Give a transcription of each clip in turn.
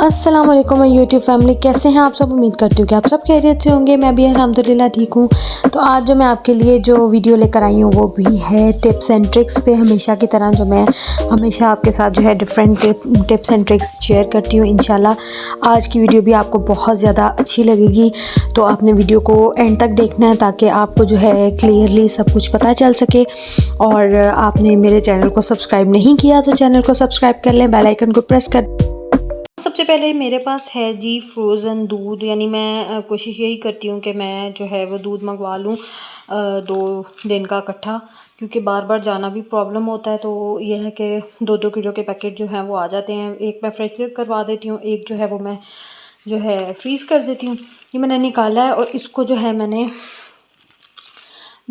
अस्सलाम वालेकुम YouTube family, कैसे हैं आप सब। उम्मीद करती हूँ कि आप सब खैरियत से होंगे। मैं भी अल्हम्दुलिल्लाह ठीक हूँ। तो आज जो मैं आपके लिए जो वीडियो लेकर आई हूँ वो भी है टिप्स एंड ट्रिक्स पे। हमेशा की तरह जो मैं हमेशा आपके साथ जो है different tips and tricks share करती हूँ। इंशाल्लाह आज की वीडियो भी आपको बहुत ज़्यादा अच्छी लगेगी। तो आपने वीडियो को एंड तक देखना है ताकि आपको जो है क्लियरली सब कुछ पता चल सके। और आपने मेरे चैनल को सब्सक्राइब नहीं किया तो चैनल को सब्सक्राइब कर लें, बेल आइकन को प्रेस कर। सबसे पहले मेरे पास है जी फ्रोज़न दूध, यानी मैं कोशिश यही करती हूँ कि मैं जो है वो दूध मंगवा लूँ 2 दिन का इकट्ठा, क्योंकि बार बार जाना भी प्रॉब्लम होता है। तो ये है कि 2-2 किलो के पैकेट जो हैं वो आ जाते हैं। एक मैं फ्रेश करवा देती हूँ, एक जो है वो मैं जो है फ्रीज़ कर देती हूँ। ये मैंने निकाला है और इसको जो है मैंने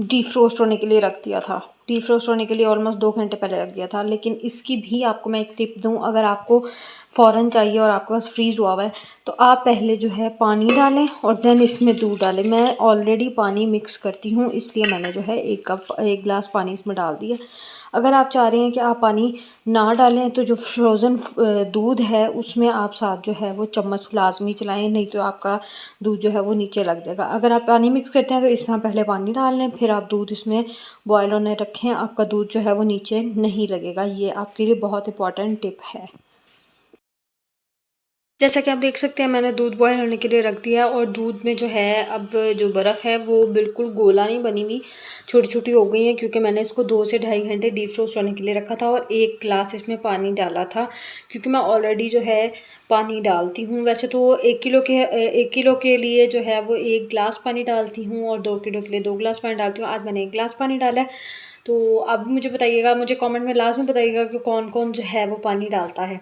डीफ्रोस्ट होने के लिए रख दिया था। डीफ्रोस्ट होने के लिए ऑलमोस्ट 2 घंटे पहले रख दिया था। लेकिन इसकी भी आपको मैं एक टिप दूं, अगर आपको फ़ौरन चाहिए और आपके पास फ्रीज़ हुआ हुआ है तो आप पहले जो है पानी डालें और देन इसमें दूध डालें। मैं ऑलरेडी पानी मिक्स करती हूँ, इसलिए मैंने जो है 1 गिलास पानी इसमें डाल दिया। अगर आप चाह रहे हैं कि आप पानी ना डालें तो जो फ्रोज़न दूध है उसमें आप साथ जो है वो चम्मच लाजमी चलाएं, नहीं तो आपका दूध जो है वो नीचे लग जाएगा। अगर आप पानी मिक्स करते हैं तो इस तरह पहले पानी डाल लें, फिर आप दूध इसमें बॉयल होने रखें, आपका दूध जो है वो नीचे नहीं लगेगा। ये आपके लिए बहुत इंपॉर्टेंट टिप है। जैसा कि आप देख सकते हैं मैंने दूध बॉयल होने के लिए रख दिया और दूध में जो है अब जो बर्फ़ है वो बिल्कुल गोला नहीं बनी हुई, छोटी छोटी हो गई है, क्योंकि मैंने इसको 2 से ढाई घंटे डीप फ्रोस्ट होने के लिए रखा था और 1 गिलास इसमें पानी डाला था, क्योंकि मैं ऑलरेडी जो है पानी डालती हूँ। वैसे तो 1 किलो के लिए जो है वो 1 गिलास पानी डालती हूँ और 2 किलो के लिए 2 गिलास पानी डालती हूँ। आज मैंने 1 गिलास पानी डाला है। तो अब मुझे बताइएगा, मुझे कमेंट में लास्ट में बताइएगा कि कौन कौन जो है वो पानी डालता है।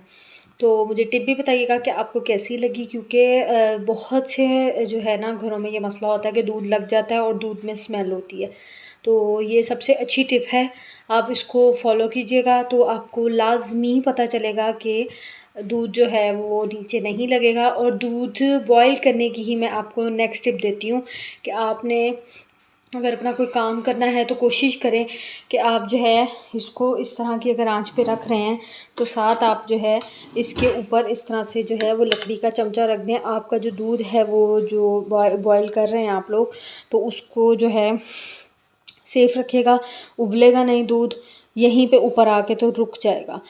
तो मुझे टिप भी बताइएगा कि आपको कैसी लगी, क्योंकि बहुत से जो है ना घरों में ये मसला होता है कि दूध लग जाता है और दूध में स्मेल होती है। तो ये सबसे अच्छी टिप है, आप इसको फॉलो कीजिएगा तो आपको लाजमी पता चलेगा कि दूध जो है वो नीचे नहीं लगेगा। और दूध बॉयल करने की ही मैं आपको नेक्स्ट टिप देती हूँ कि आपने अगर अपना कोई काम करना है तो कोशिश करें कि आप जो है इसको इस तरह की अगर आंच पे रख रहे हैं तो साथ आप जो है इसके ऊपर इस तरह से जो है वो लकड़ी का चमचा रख दें। आपका जो दूध है वो जो बॉयल कर रहे हैं आप लोग, तो उसको जो है सेफ़ रखिएगा, उबलेगा नहीं दूध, यहीं पे ऊपर आके तो रुक जाएगा।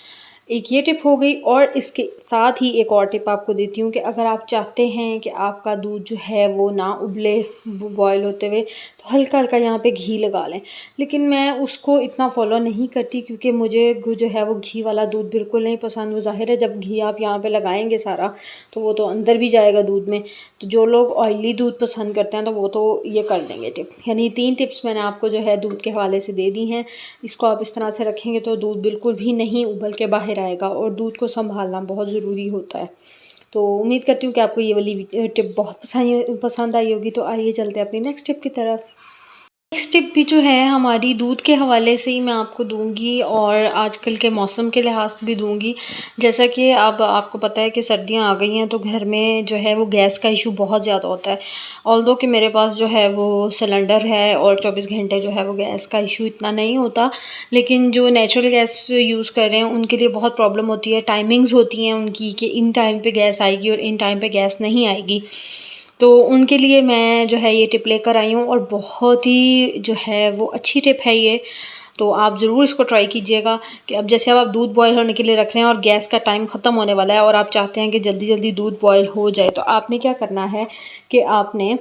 एक ये टिप हो गई। और इसके साथ ही एक और टिप आपको देती हूँ कि अगर आप चाहते हैं कि आपका दूध जो है वो ना उबले बॉयल होते हुए, तो हल्का हल्का यहाँ पे घी लगा लें। लेकिन मैं उसको इतना फॉलो नहीं करती, क्योंकि मुझे जो है वो घी वाला दूध बिल्कुल नहीं पसंद। वो ज़ाहिर है जब घी आप यहाँ पे लगाएंगे सारा तो वो तो अंदर भी जाएगा दूध में। तो जो लोग ऑयली दूध पसंद करते हैं तो वो तो ये कर लेंगे टिप। यानी 3 टिप्स मैंने आपको जो है दूध के हवाले से दे दी हैं। इसको आप इस तरह से रखेंगे तो दूध बिल्कुल भी नहीं उबल के बाहर आएगा और दूध को संभालना बहुत ज़रूरी होता है। तो उम्मीद करती हूँ कि आपको ये वाली टिप बहुत पसंद आई होगी। तो आइए चलते हैं अपनी नेक्स्ट टिप की तरफ। नेक्स्ट टिप भी जो है हमारी दूध के हवाले से ही मैं आपको दूंगी और आजकल के मौसम के लिहाज से भी दूंगी। जैसा कि अब आपको पता है कि सर्दियां आ गई हैं तो घर में जो है वो गैस का इशू बहुत ज़्यादा होता है। ऑल्दो कि मेरे पास जो है वो सिलेंडर है और 24 घंटे जो है वो गैस का इशू इतना नहीं होता, लेकिन जो नेचुरल गैस यूज़ कर रहे हैं उनके लिए बहुत प्रॉब्लम होती है। टाइमिंग्स होती हैं उनकी कि इन टाइम पे गैस आएगी और इन टाइम पे गैस नहीं आएगी। तो उनके लिए मैं जो है ये टिप लेकर आई हूँ और बहुत ही जो है वो अच्छी टिप है ये। तो आप ज़रूर इसको ट्राई कीजिएगा कि अब जैसे अब आप दूध बॉयल होने के लिए रख रहे हैं और गैस का टाइम ख़त्म होने वाला है और आप चाहते हैं कि जल्दी जल्दी दूध बॉयल हो जाए, तो आपने क्या करना है कि आपने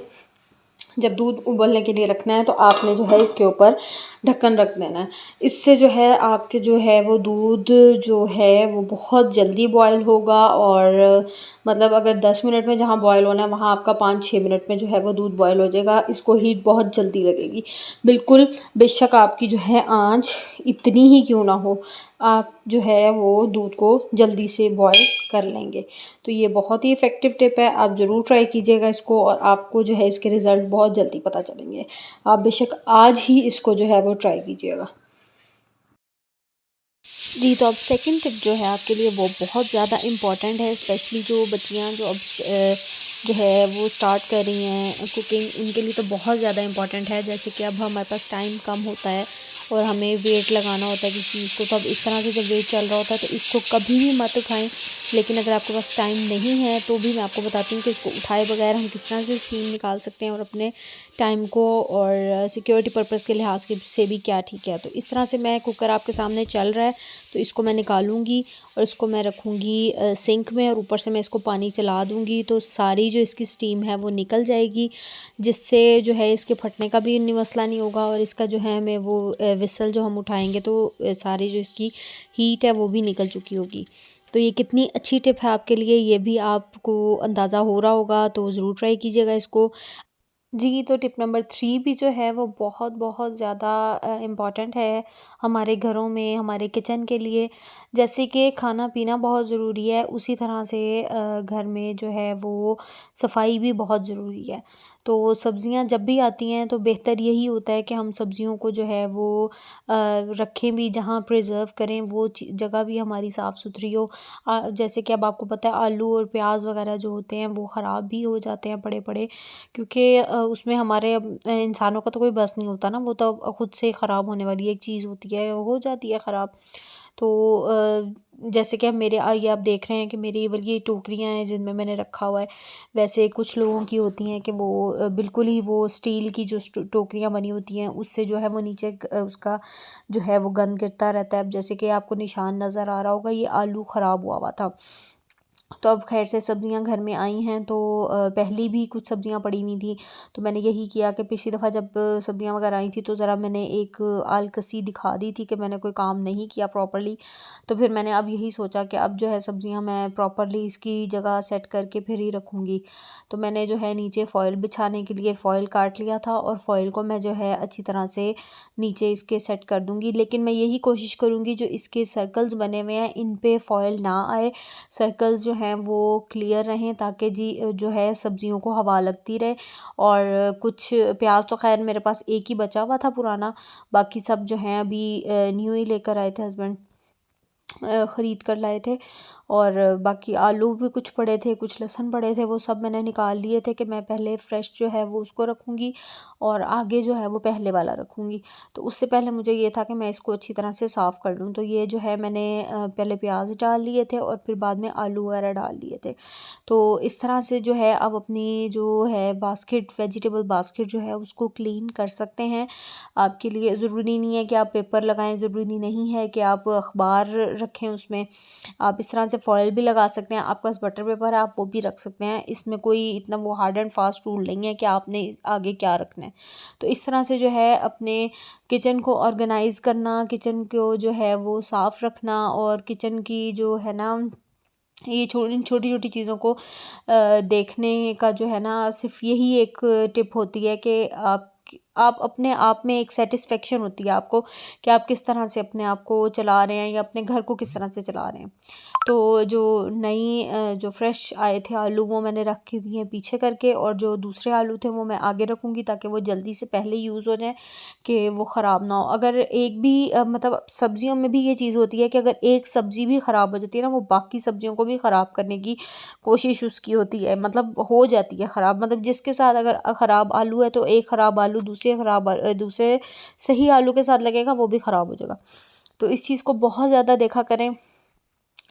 जब दूध उबलने के लिए रखना है तो आपने जो है इसके ऊपर ढक्कन रख देना है। इससे जो है आपके जो है वो दूध जो है वो बहुत जल्दी बॉयल होगा और मतलब अगर 10 मिनट में जहाँ बॉयल होना है वहाँ आपका 5-6 मिनट में जो है वो दूध बॉयल हो जाएगा। इसको हीट बहुत जल्दी लगेगी बिल्कुल, बेशक आपकी जो है आँच इतनी ही क्यों ना हो, आप जो है वो दूध को जल्दी से बॉयल कर लेंगे। तो ये बहुत ही इफ़ेक्टिव टिप है, आप ज़रूर ट्राई कीजिएगा इसको और आपको जो है इसके रिज़ल्ट बहुत जल्दी पता चलेंगे। आप बेशक आज ही इसको जो है वो ट्राई कीजिएगा। जी, तो अब सेकंड टिप जो है आपके लिए वो बहुत ज़्यादा इम्पॉर्टेंट है, स्पेशली जो बच्चियाँ जो अब जो है वो स्टार्ट कर रही हैं कुकिंग, उनके लिए तो बहुत ज़्यादा इम्पॉर्टेंट है। जैसे कि अब हमारे पास टाइम कम होता है और हमें वेट लगाना होता है किसी चीज़ को। तो अब इस तरह से जब वेट चल रहा होता है तो इसको कभी भी मत उठाएं। लेकिन अगर आपके पास टाइम नहीं है तो भी मैं आपको बताती हूँ कि इसको उठाए बगैर हम किस तरह से स्टीम निकाल सकते हैं और अपने टाइम को और सिक्योरिटी पर्पज़ के लिहाज के से भी क्या ठीक है। तो इस तरह से मैं कुकर आपके सामने चल रहा है तो इसको मैं निकालूंगी और इसको मैं रखूँगी सिंक में, और ऊपर से मैं इसको पानी चला दूँगी तो सारी जो इसकी स्टीम है वो निकल जाएगी, जिससे जो है इसके फटने का भी मसला नहीं होगा। और इसका जो है हमें वो विसल जो हम उठाएंगे तो सारी जो इसकी हीट है वो भी निकल चुकी होगी। तो ये कितनी अच्छी टिप है आपके लिए, ये भी आपको अंदाज़ा हो रहा होगा, तो ज़रूर ट्राई कीजिएगा इसको। जी, तो टिप नंबर 3 भी जो है वो बहुत बहुत ज़्यादा इम्पॉर्टेंट है हमारे घरों में, हमारे किचन के लिए। जैसे कि खाना-पीना बहुत ज़रूरी है, उसी तरह से घर में जो है वो सफाई भी बहुत ज़रूरी है। तो सब्ज़ियाँ जब भी आती हैं तो बेहतर यही होता है कि हम सब्ज़ियों को जो है वो रखें भी, जहाँ प्रिज़र्व करें वो जगह भी हमारी साफ़-सुथरी हो। जैसे कि अब आपको पता है आलू और प्याज वग़ैरह जो होते हैं वो ख़राब भी हो जाते हैं पड़े-पड़े, क्योंकि उसमें हमारे इंसानों का तो कोई बस नहीं होता ना, वो तो खुद से ख़राब होने वाली एक चीज़ होती है, हो जाती है ख़राब। तो जैसे कि अब मेरे ये आप देख रहे हैं कि मेरी बल्कि टोकरियाँ हैं जिनमें मैंने रखा हुआ है। वैसे कुछ लोगों की होती हैं कि वो बिल्कुल ही वो स्टील की जो टोकरियाँ बनी होती हैं उससे जो है वो नीचे उसका जो है वो गंद गिरता रहता है। अब जैसे कि आपको निशान नज़र आ रहा होगा, ये आलू ख़राब हुआ हुआ था। तो अब खैर से सब्ज़ियाँ घर में आई हैं तो पहले भी कुछ सब्ज़ियाँ पड़ी हुई थी, तो मैंने यही किया कि पिछली दफ़ा जब सब्ज़ियाँ वगैरह आई थी तो ज़रा मैंने एक आलकसी दिखा दी थी कि मैंने कोई काम नहीं किया प्रॉपर्ली। तो फिर मैंने अब यही सोचा कि अब जो है सब्ज़ियाँ मैं प्रॉपर्ली इसकी जगह सेट करके फिर ही रखूँगी। तो मैंने जो है नीचे फ़ॉइल बिछाने के लिए फ़ॉइल काट लिया था और फ़ॉइल को मैं जो है अच्छी तरह से नीचे इसके सेट कर दूँगी। लेकिन मैं यही कोशिश करूँगी जो इसके सर्कल्स बने हुए हैं इन पे फ़ॉइल ना आए, सर्कल्स जो हैं वो क्लियर रहें, ताकि जी जो है सब्ज़ियों को हवा लगती रहे। और कुछ प्याज तो ख़ैर मेरे पास एक ही बचा हुआ था पुराना, बाकी सब जो हैं अभी न्यू ही लेकर आए थे हस्बैंड, ख़रीद कर लाए थे। और बाकी आलू भी कुछ पड़े थे, कुछ लहसुन पड़े थे, वो सब मैंने निकाल लिए थे कि मैं पहले फ्रेश जो है वो उसको रखूँगी और आगे जो है वो पहले वाला रखूँगी। तो उससे पहले मुझे ये था कि मैं इसको अच्छी तरह से साफ़ कर लूँ। तो ये जो है मैंने पहले प्याज डाल लिए थे और फिर बाद में आलू वगैरह डाल दिए थे। तो इस तरह से जो है अब अपनी जो है बास्केट, वेजिटेबल बास्केट जो है उसको क्लीन कर सकते हैं। आपके लिए ज़रूरी नहीं है कि आप पेपर लगाएं, ज़रूरी नहीं है कि आप अखबार रखें उसमें, आप इस तरह से फ़ॉइल भी लगा सकते हैं। आपके पास बटर पेपर है आप वो भी रख सकते हैं, इसमें कोई इतना वो हार्ड एंड फास्ट रूल नहीं है कि आपने आगे क्या रखना है। तो इस तरह से जो है अपने किचन को ऑर्गेनाइज़ करना, किचन को जो है वो साफ़ रखना और किचन की जो है ना ये इन छोटी छोटी चीज़ों को देखने का जो है ना सिर्फ यही एक टिप होती है कि आप अपने आप में एक सेटिस्फेक्शन होती है आपको कि आप किस तरह से अपने आप को चला रहे हैं या अपने घर को किस तरह से चला रहे हैं। तो जो नई जो फ्रेश आए थे आलू वो मैंने रख के दिए पीछे करके, और जो दूसरे आलू थे वो मैं आगे रखूँगी ताकि वो जल्दी से पहले यूज़ हो जाए कि वो ख़राब ना हो। अगर एक भी मतलब सब्ज़ियों में भी ये चीज़ होती है कि अगर एक सब्ज़ी भी ख़राब हो जाती है ना, वो बाकी सब्ज़ियों को भी ख़राब करने की कोशिश उसकी होती है, मतलब हो जाती है ख़राब। मतलब जिसके साथ अगर ख़राब आलू है तो एक ख़राब आलू दूसरे सही आलू के साथ लगेगा, वो भी ख़राब हो जाएगा। तो इस चीज़ को बहुत ज़्यादा देखा करें।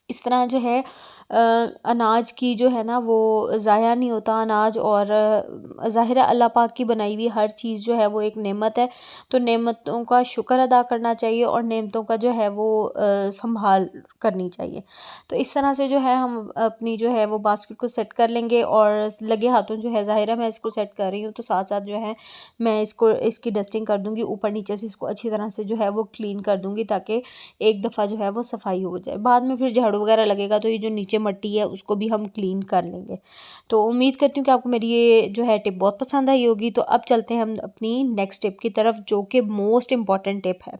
इस तरह जो है अनाज की जो है ना वो ज़ाया नहीं होता अनाज, और ज़ाहिर है अल्लाह पाक की बनाई हुई हर चीज़ जो है वो एक नेमत है, तो नेमतों का शुक्र अदा करना चाहिए और नेमतों का जो है वो संभाल करनी चाहिए। तो इस तरह से जो है हम अपनी जो है वो बास्केट को सेट कर लेंगे, और लगे हाथों जो है ज़ाहिर है मैं इसको सेट कर रही हूँ तो साथ साथ जो है मैं इसकी डस्टिंग कर दूँगी, ऊपर नीचे से इसको अच्छी तरह से जो है वो क्लीन कर दूँगी ताकि एक दफ़ा जो है वो सफाई हो जाए। बाद में फिर झाड़ू वगैरह लगेगा तो ये जो नीचे मट्टी है उसको भी हम क्लीन कर लेंगे। तो उम्मीद करती हूँ कि आपको मेरी ये जो है टिप बहुत पसंद आई होगी। तो अब चलते हैं हम अपनी नेक्स्ट टिप की तरफ, जो कि मोस्ट इम्पॉर्टेंट टिप है।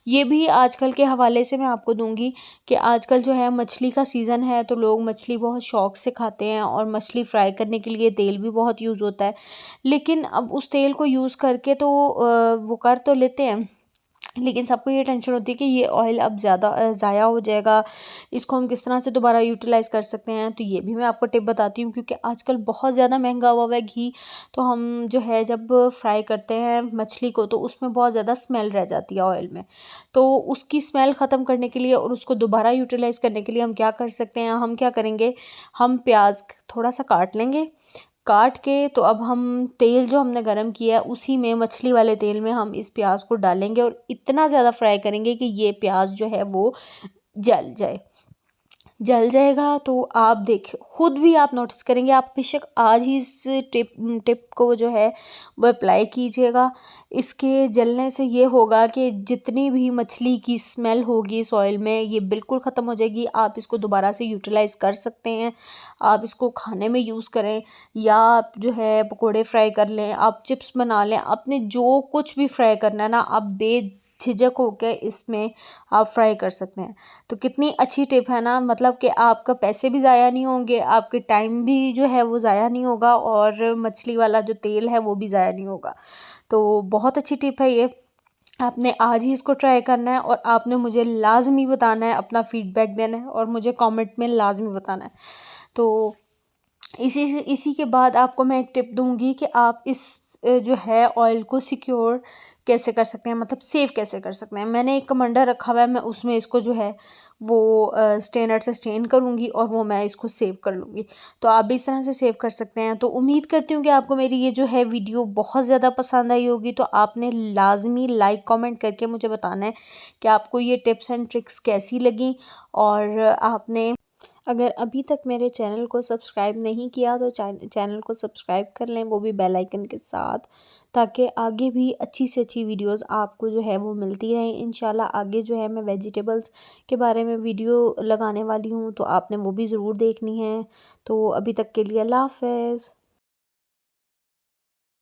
ये भी आजकल के हवाले से मैं आपको दूंगी कि आजकल जो है मछली का सीज़न है तो लोग मछली बहुत शौक से खाते हैं, और मछली फ्राई करने के लिए तेल भी बहुत यूज़ होता है। लेकिन अब उस तेल को यूज़ करके तो वो कर तो लेते हैं, लेकिन सबको ये टेंशन होती है कि ये ऑयल अब ज़्यादा ज़ाया हो जाएगा, इसको हम किस तरह से दोबारा यूटिलाइज़ कर सकते हैं। तो ये भी मैं आपको टिप बताती हूँ, क्योंकि आजकल बहुत ज़्यादा महंगा हुआ है घी। तो हम जो है जब फ्राई करते हैं मछली को, तो उसमें बहुत ज़्यादा स्मेल रह जाती है ऑयल में। तो उसकी स्मेल ख़त्म करने के लिए और उसको दोबारा यूटिलाइज़ करने के लिए हम क्या कर सकते हैं, हम क्या करेंगे, हम प्याज थोड़ा सा काट लेंगे। काट के तो अब हम तेल जो हमने गरम किया है उसी में, मछली वाले तेल में हम इस प्याज को डालेंगे और इतना ज़्यादा फ्राई करेंगे कि ये प्याज जो है वो जल जाए। जल जाएगा तो आप देख खुद भी आप नोटिस करेंगे। आप बेशक आज ही इस टिप टिप को जो है वो अप्लाई कीजिएगा। इसके जलने से ये होगा कि जितनी भी मछली की स्मेल होगी इस ऑयल में, ये बिल्कुल ख़त्म हो जाएगी। आप इसको दोबारा से यूटिलाइज़ कर सकते हैं। आप इसको खाने में यूज़ करें, या आप जो है पकोड़े फ्राई कर लें, आप चिप्स बना लें, आपने जो कुछ भी फ्राई करना है ना, आप बेझिझक होकर इसमें आप फ्राई कर सकते हैं। तो कितनी अच्छी टिप है ना, मतलब कि आपका पैसे भी ज़ाया नहीं होंगे, आपके टाइम भी जो है वो ज़ाया नहीं होगा, और मछली वाला जो तेल है वो भी ज़ाया नहीं होगा। तो बहुत अच्छी टिप है ये। आपने आज ही इसको ट्राई करना है और आपने मुझे लाज़मी बताना है, अपना फ़ीडबैक देना है और मुझे कमेंट में लाज़मी बताना है। तो इसी के बाद आपको मैं एक टिप दूंगी कि आप इस जो है ऑयल को सिक्योर कैसे कर सकते हैं, मतलब सेव कैसे कर सकते हैं। मैंने एक कमंडर रखा हुआ है, मैं उसमें इसको जो है वो स्टेनर से स्टेन करूँगी और वो मैं इसको सेव कर लूँगी। तो आप भी इस तरह से सेव कर सकते हैं। तो उम्मीद करती हूँ कि आपको मेरी ये जो है वीडियो बहुत ज़्यादा पसंद आई होगी। तो आपने लाजमी लाइक कमेंट करके मुझे बताना है कि आपको ये टिप्स एंड ट्रिक्स कैसी लगी। और आपने अगर अभी तक मेरे चैनल को सब्सक्राइब नहीं किया तो चैनल को सब्सक्राइब कर लें, वो भी बेल आइकन के साथ, ताकि आगे भी अच्छी से अच्छी वीडियोस आपको जो है वो मिलती रहें। इंशाल्लाह आगे जो है मैं वेजिटेबल्स के बारे में वीडियो लगाने वाली हूँ, तो आपने वो भी ज़रूर देखनी है। तो अभी तक के लिए अल्लाह हाफ़िज़।